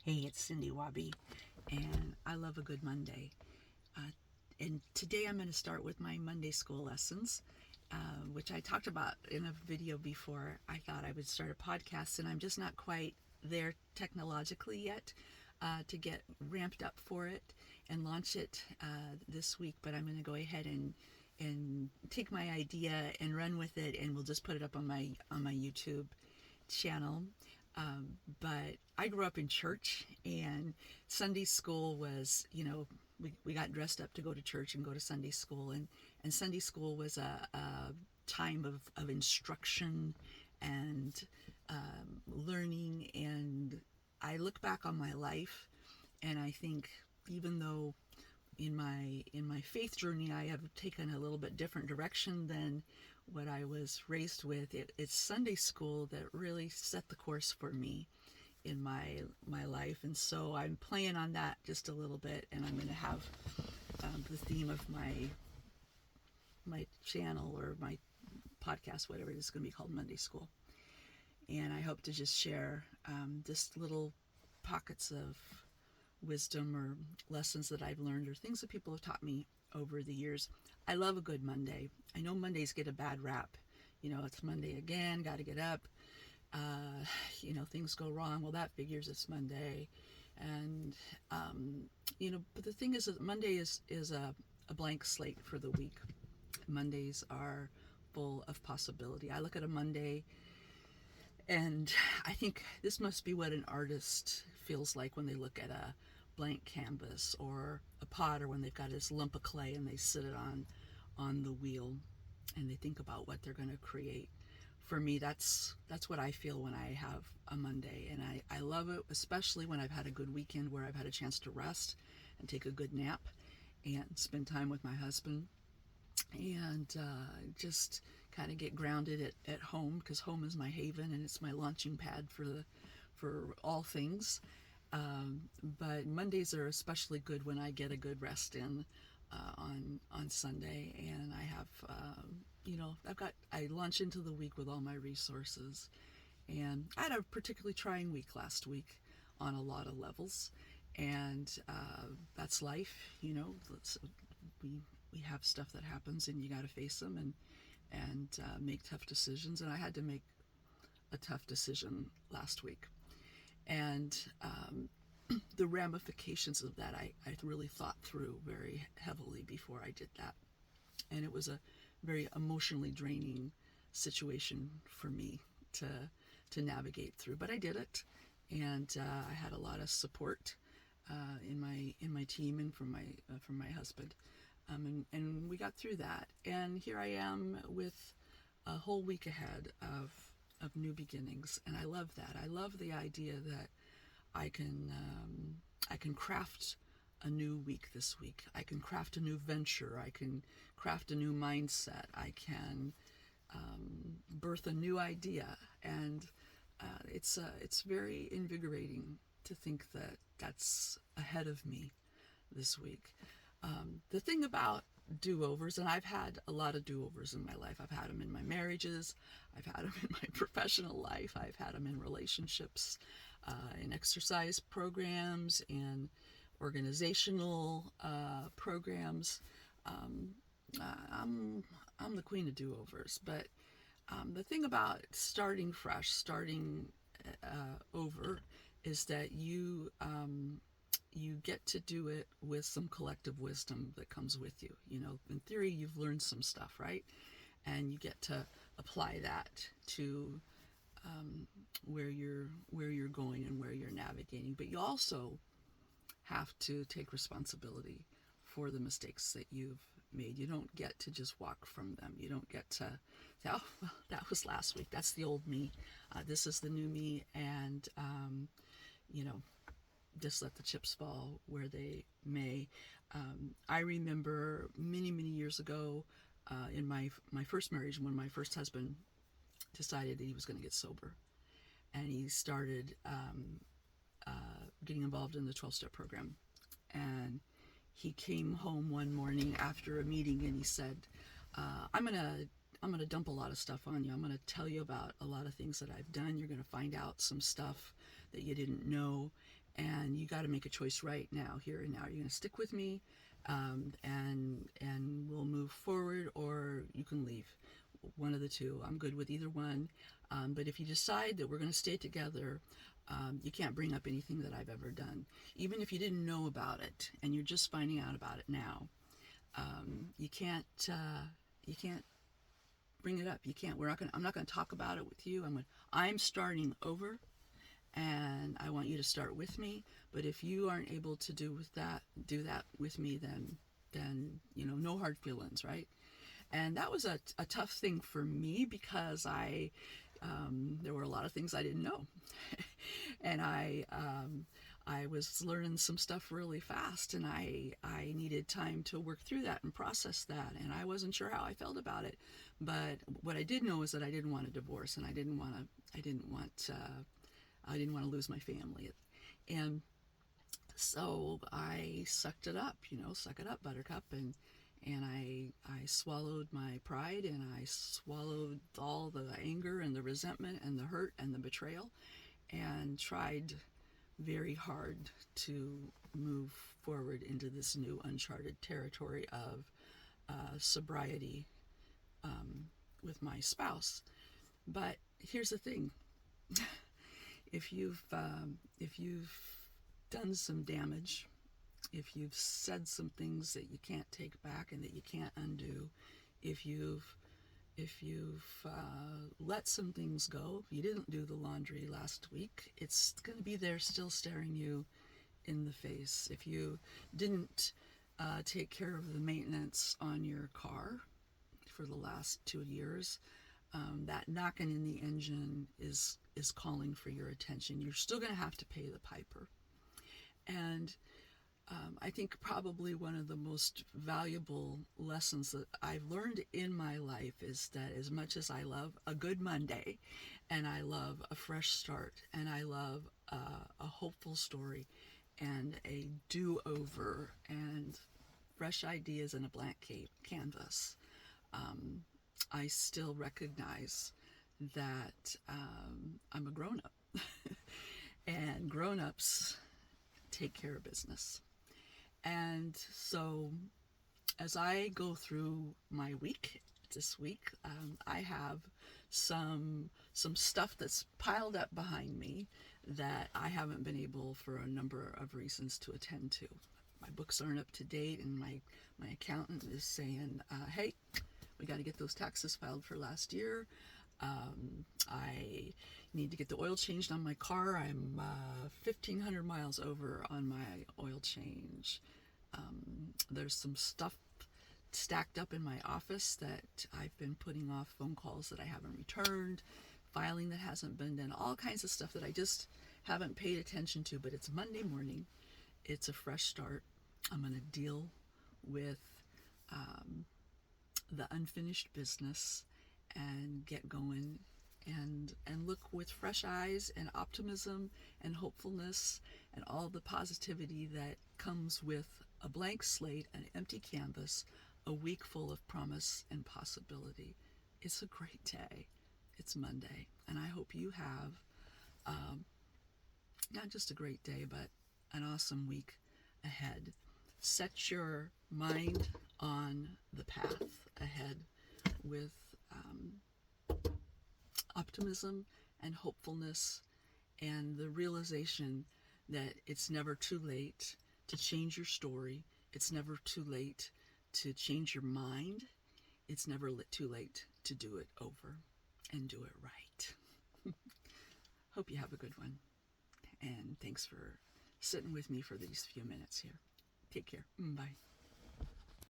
Hey, it's Cindy Wabi, and I love a good Monday. And today I'm going to start with my Monday school lessons, which I talked about in a video before. I thought I would start a podcast, and I'm just not quite there technologically yet to get ramped up for it and launch it this week. But I'm going to go ahead and take my idea and run with it, and we'll just put it up on my YouTube channel. But I grew up in church, and Sunday school was, we got dressed up to go to church and go to Sunday school. And Sunday school was a time of instruction and learning. And I look back on my life, and I think even though in my faith journey I have taken a little bit different direction than what I was raised with, it's Sunday school that really set the course for me in my life. And so I'm playing on that just a little bit, and I'm going to have the theme of my channel or my podcast, whatever it is, going to be called Monday School. And I hope to just share just little pockets of wisdom or lessons that I've learned or things that people have taught me over the years. I love a good Monday. I know Mondays get a bad rap. It's Monday again, got to get up. Things go wrong. Well, that figures it's Monday. And, but the thing is that Monday is a blank slate for the week. Mondays are full of possibility. I look at a Monday, and I think this must be what an artist feels like when they look at a blank canvas, or a potter when they've got this lump of clay and they sit it on the wheel and they think about what they're going to create. For me, that's what I feel when I have a Monday, and I love it, especially when I've had a good weekend where I've had a chance to rest and take a good nap and spend time with my husband and just kind of get grounded at home, because home is my haven and it's my launching pad for all things. But Mondays are especially good when I get a good rest in on Sunday, and I have I launch into the week with all my resources. And I had a particularly trying week last week on a lot of levels, and that's life. We have stuff that happens, and you got to face them and make tough decisions. And I had to make a tough decision last week. And the ramifications of that, I really thought through very heavily before I did that. And it was a very emotionally draining situation for me to navigate through. But I did it, and I had a lot of support in my team and from my husband. And we got through that. And here I am with a whole week ahead of new beginnings, and I love that. I love the idea that I can craft a new week this week. I can craft a new venture. I can craft a new mindset. I can birth a new idea, and it's very invigorating to think that that's ahead of me this week. The thing about do-overs, and I've had a lot of do-overs in my life. I've had them in my marriages, I've had them in my professional life, I've had them in relationships, in exercise programs, in organizational programs. I'm the queen of do-overs, but the thing about starting fresh, starting over, is that you get to do it with some collective wisdom that comes with you. In theory, you've learned some stuff, right? And you get to apply that to where you're going and where you're navigating. But you also have to take responsibility for the mistakes that you've made. You don't get to just walk from them. You don't get to say, oh, well, that was last week. That's the old me. This is the new me. And, just let the chips fall where they may. I remember many, many years ago in my first marriage, when my first husband decided that he was going to get sober. And he started getting involved in the 12-step program. And he came home one morning after a meeting, and he said, I'm gonna dump a lot of stuff on you. I'm gonna tell you about a lot of things that I've done. You're gonna find out some stuff that you didn't know, and got to make a choice right now, here and now. You're going to stick with me, and we'll move forward, or you can leave. One of the two. I'm good with either one. But if you decide that we're going to stay together, you can't bring up anything that I've ever done, even if you didn't know about it and you're just finding out about it now. You can't bring it up. You can't. I'm not going to talk about it with you. I'm starting over, and I want you to start with me. But if you aren't able to do that with me, then no hard feelings, right? And that was a tough thing for me, because there were a lot of things I didn't know, and I was learning some stuff really fast, and I needed time to work through that and process that, and I wasn't sure how I felt about it. But what I did know is that I didn't want a divorce, and I didn't want to lose my family, and so I sucked it up, suck it up, buttercup, and I swallowed my pride, and I swallowed all the anger and the resentment and the hurt and the betrayal, and tried very hard to move forward into this new uncharted territory of sobriety with my spouse. But here's the thing: if you've done some damage, if you've said some things that you can't take back and that you can't undo, if you've let some things go, you didn't do the laundry last week, it's going to be there still staring you in the face. If you didn't take care of the maintenance on your car for the last 2 years, that knocking in the engine is calling for your attention. You're still going to have to pay the piper. And I think probably one of the most valuable lessons that I've learned in my life is that as much as I love a good Monday, and I love a fresh start, and I love a hopeful story, and a do-over, and fresh ideas and a blank canvas, I still recognize that I'm a grown-up. And grown-ups take care of business. And so as I go through my week this week, I have some stuff that's piled up behind me that I haven't been able, for a number of reasons, to attend to. My books aren't up to date, and my accountant is saying, hey, we got to get those taxes filed for last year. I need to get the oil changed on my car. I'm 1,500 miles over on my oil change. There's some stuff stacked up in my office that I've been putting off, phone calls that I haven't returned, filing that hasn't been done, all kinds of stuff that I just haven't paid attention to. But it's Monday morning. It's a fresh start. I'm going to deal with the unfinished business and get going, and look with fresh eyes and optimism and hopefulness and all the positivity that comes with a blank slate, an empty canvas, a week full of promise and possibility. It's a great day. It's Monday, and I hope you have not just a great day, but an awesome week ahead. Set your mind on the path ahead with optimism and hopefulness, and the realization that it's never too late to change your story. It's never too late to change your mind. It's never too late to do it over and do it right. Hope you have a good one. And thanks for sitting with me for these few minutes here. Take care. Bye.